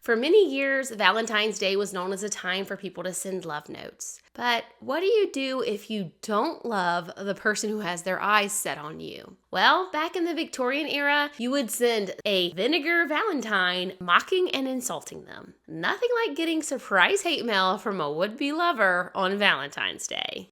For many years, Valentine's Day was known as a time for people to send love notes. But what do you do if you don't love the person who has their eyes set on you? Well, back in the Victorian era, you would send a Vinegar Valentine mocking and insulting them. Nothing like getting surprise hate mail from a would-be lover on Valentine's Day.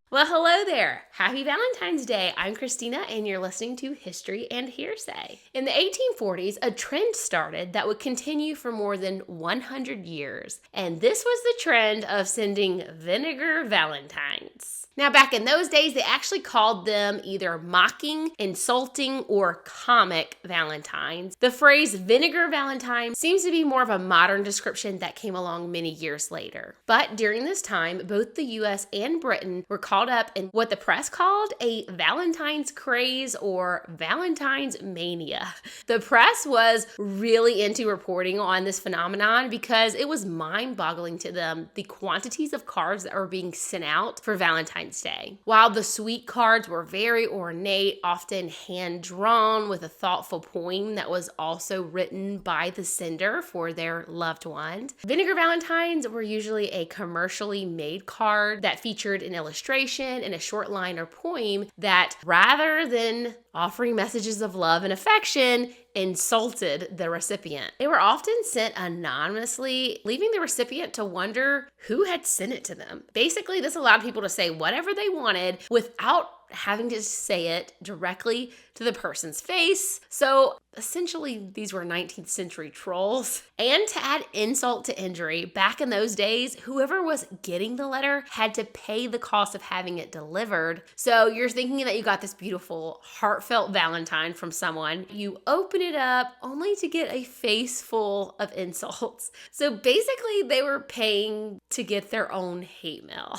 Well, hello there. Happy Valentine's Day. I'm Christina, and you're listening to History and Hearsay. In the 1840s, a trend started that would continue for more than 100 years, and this was the trend of sending Vinegar Valentines. Now, back in those days, they actually called them either mocking, insulting, or comic Valentines. The phrase Vinegar Valentine seems to be more of a modern description that came along many years later. But during this time, both the US and Britain were caught up in what the press called a Valentine's craze or Valentine's mania. The press was really into reporting on this phenomenon because it was mind-boggling to them, the quantities of cards that were being sent out for Valentine's Day. While the sweet cards were very ornate, often hand-drawn with a thoughtful poem that was also written by the sender for their loved ones, Vinegar Valentines were usually a commercially made card that featured an illustration and a short line or poem that, rather than offering messages of love and affection, insulted the recipient. They were often sent anonymously, leaving the recipient to wonder who had sent it to them. Basically, this allowed people to say whatever they wanted without having to say it directly to the person's face. So essentially, these were 19th century trolls. And to add insult to injury, back in those days, whoever was getting the letter had to pay the cost of having it delivered. So you're thinking that you got this beautiful, heartfelt Valentine from someone. You open it up only to get a face full of insults. So basically, they were paying to get their own hate mail.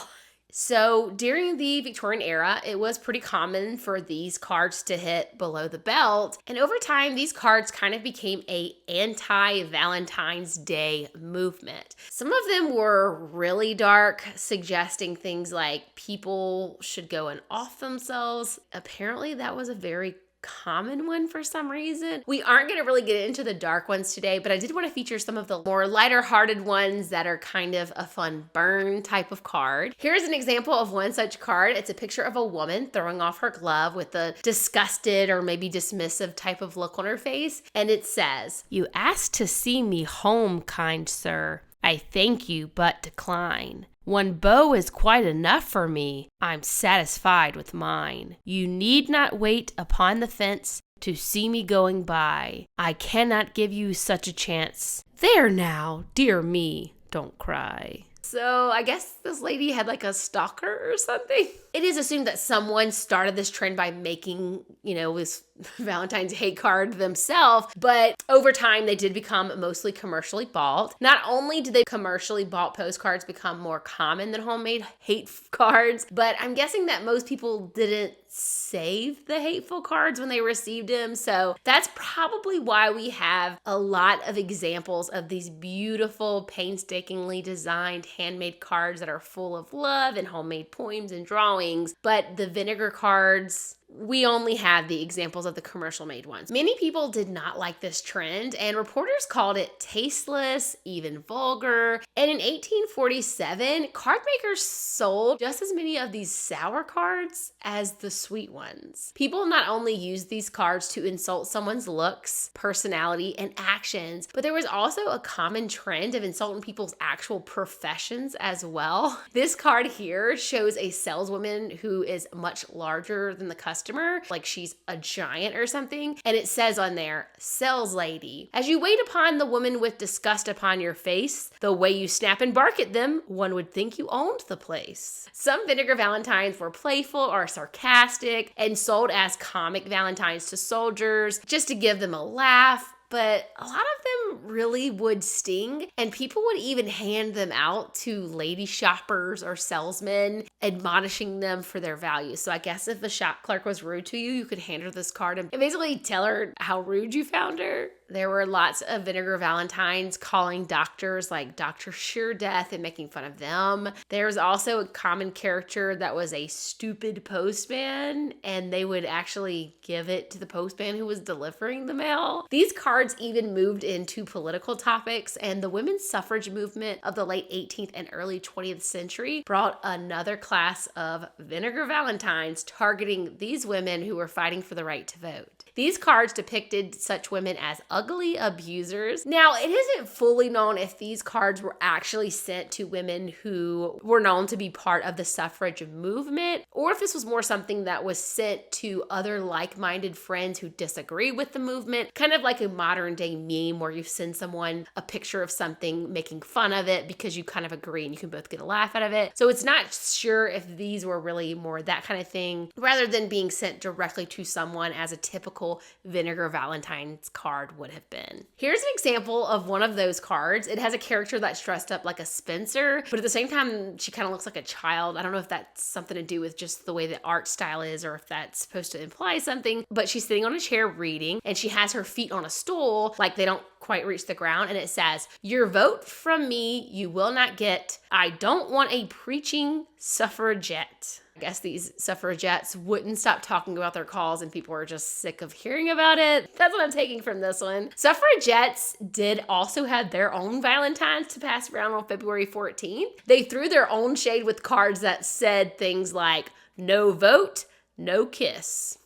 So during the Victorian era, it was pretty common for these cards to hit below the belt. And over time, these cards kind of became a anti-Valentine's Day movement. Some of them were really dark, suggesting things like people should go and off themselves. Apparently, that was a very common one for some reason. We aren't going to really get into the dark ones today, but I did want to feature some of the more lighter-hearted ones that are kind of a fun burn type of card. Here's an example of one such card. It's a picture of a woman throwing off her glove with a disgusted or maybe dismissive type of look on her face, and it says, "You asked to see me home, kind sir. I thank you, but decline. One beau is quite enough for me. I'm satisfied with mine. You need not wait upon the fence to see me going by. I cannot give you such a chance. There now, dear me, don't cry." So I guess this lady had like a stalker or something. It is assumed that someone started this trend by making, this Valentine's hate card themselves, but over time they did become mostly commercially bought. Not only did they commercially bought postcards become more common than homemade hate cards, but I'm guessing that most people didn't save the hateful cards when they received them. So that's probably why we have a lot of examples of these beautiful, painstakingly designed handmade cards that are full of love and homemade poems and drawings. But the vinegar cards, we only have the examples of the commercial made ones. Many people did not like this trend, and reporters called it tasteless, even vulgar. And in 1847, card makers sold just as many of these sour cards as the sweet ones. People not only used these cards to insult someone's looks, personality, and actions, but there was also a common trend of insulting people's actual professions as well. This card here shows a saleswoman who is much larger than the customer, like she's a giant or something, and it says on there, "Sales lady. As you wait upon the woman with disgust upon your face, the way you snap and bark at them, one would think you owned the place." Some Vinegar Valentines were playful or sarcastic and sold as comic Valentines to soldiers just to give them a laugh. But a lot of them really would sting, and people would even hand them out to lady shoppers or salesmen, admonishing them for their value. So I guess if the shop clerk was rude to you, you could hand her this card and basically tell her how rude you found her. There were lots of Vinegar Valentines calling doctors like Dr. Sure Death and making fun of them. There's also a common character that was a stupid postman, and they would actually give it to the postman who was delivering the mail. These cards cards even moved into political topics, and the women's suffrage movement of the late 18th and early 20th century brought another class of Vinegar Valentines targeting these women who were fighting for the right to vote. These cards depicted such women as ugly abusers. Now, it isn't fully known if these cards were actually sent to women who were known to be part of the suffrage movement, or if this was more something that was sent to other like-minded friends who disagree with the movement, kind of like a modern-day meme where you send someone a picture of something making fun of it because you kind of agree and you can both get a laugh out of it. So it's not sure if these were really more that kind of thing, rather than being sent directly to someone as a typical Vinegar Valentine's card would have been. Here's an example of one of those cards. It has a character that's dressed up like a Spencer, but at the same time, she kind of looks like a child. I don't know if that's something to do with just the way the art style is or if that's supposed to imply something, but she's sitting on a chair reading and she has her feet on a stool like they don't quite reach the ground, and it says, "Your vote from me you will not get. I don't want a preaching suffragette." I guess these suffragettes wouldn't stop talking about their cause and people are just sick of hearing about it. That's what I'm taking from this one. Suffragettes did also have their own Valentines to pass around on February 14th. They threw their own shade with cards that said things like, "No vote, no kiss."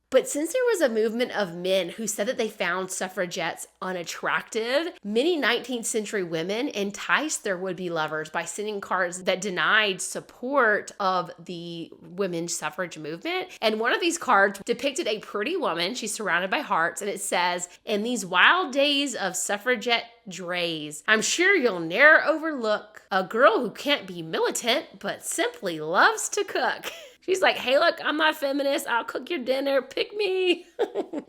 But since there was a movement of men who said that they found suffragettes unattractive, many 19th century women enticed their would-be lovers by sending cards that denied support of the women's suffrage movement. And one of these cards depicted a pretty woman. She's surrounded by hearts, and it says, "In these wild days of suffragette drays, I'm sure you'll ne'er overlook a girl who can't be militant, but simply loves to cook." She's like, "Hey, look, I'm not feminist. I'll cook your dinner. Pick me."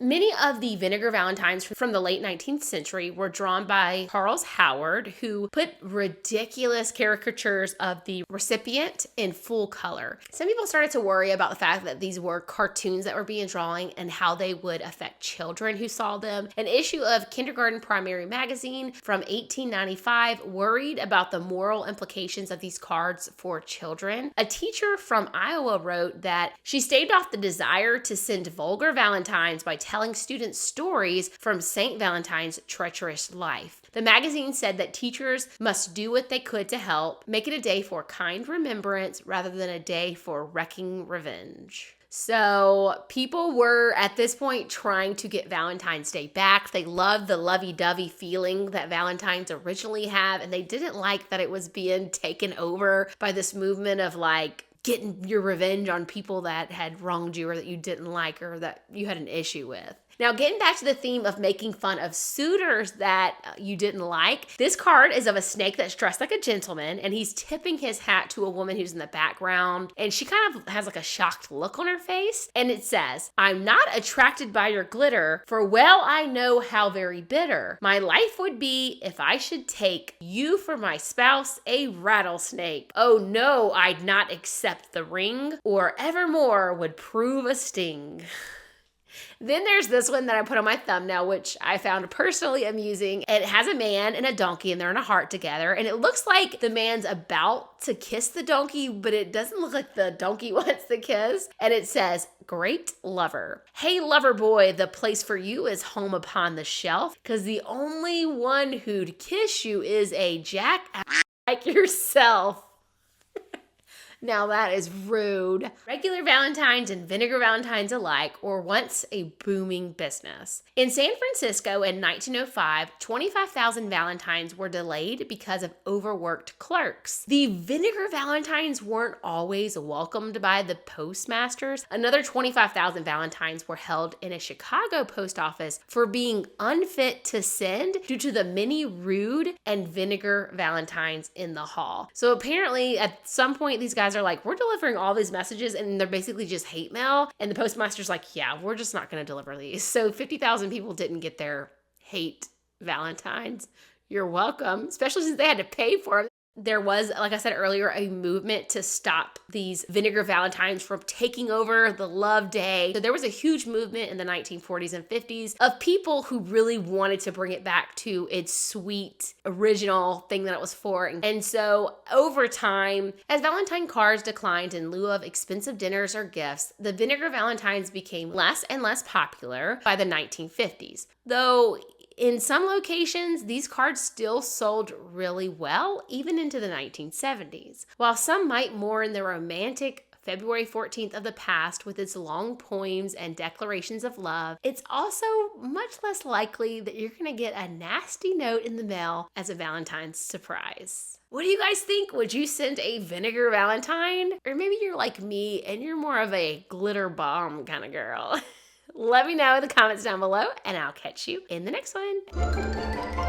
Many of the Vinegar Valentines from the late 19th century were drawn by Charles Howard, who put ridiculous caricatures of the recipient in full color. Some people started to worry about the fact that these were cartoons that were being drawn and how they would affect children who saw them. An issue of Kindergarten Primary Magazine from 1895 worried about the moral implications of these cards for children. A teacher from Iowa wrote that she staved off the desire to send vulgar Valentines by telling students stories from St. Valentine's treacherous life. The magazine said that teachers must do what they could to help, make it a day for kind remembrance rather than a day for wrecking revenge. So people were at this point trying to get Valentine's Day back. They loved the lovey-dovey feeling that Valentines originally have, and they didn't like that it was being taken over by this movement of like getting your revenge on people that had wronged you or that you didn't like or that you had an issue with. Now, getting back to the theme of making fun of suitors that you didn't like, this card is of a snake that's dressed like a gentleman, and he's tipping his hat to a woman who's in the background, and she kind of has like a shocked look on her face, and it says, "I'm not attracted by your glitter, for well I know how very bitter my life would be if I should take you for my spouse, a rattlesnake. Oh no, I'd not accept the ring, or evermore would prove a sting." Then there's this one that I put on my thumbnail, which I found personally amusing. It has a man and a donkey, and they're in a heart together. And it looks like the man's about to kiss the donkey, but it doesn't look like the donkey wants the kiss. And it says, "Great lover. Hey, lover boy, the place for you is home upon the shelf, 'cause the only one who'd kiss you is a jackass like yourself." Now that is rude. Regular Valentines and Vinegar Valentines alike were once a booming business. In San Francisco in 1905, 25,000 Valentines were delayed because of overworked clerks. The Vinegar Valentines weren't always welcomed by the postmasters. Another 25,000 Valentines were held in a Chicago post office for being unfit to send due to the many rude and Vinegar Valentines in the hall. So apparently at some point these guys are like, we're delivering all these messages and they're basically just hate mail. And the postmaster's like, yeah, we're just not going to deliver these. So 50,000 people didn't get their hate Valentines. You're welcome, especially since they had to pay for them. There was, like I said earlier, a movement to stop these Vinegar Valentines from taking over the love day. So there was a huge movement in the 1940s and 50s of people who really wanted to bring it back to its sweet original thing that it was for. And so over time, as Valentine cards declined in lieu of expensive dinners or gifts, the Vinegar Valentines became less and less popular by the 1950s. Though In some locations, these cards still sold really well, even into the 1970s. While some might mourn the romantic February 14th of the past with its long poems and declarations of love, it's also much less likely that you're going to get a nasty note in the mail as a Valentine's surprise. What do you guys think? Would you send a Vinegar Valentine? Or maybe you're like me and you're more of a glitter bomb kind of girl. Let me know in the comments down below, and I'll catch you in the next one.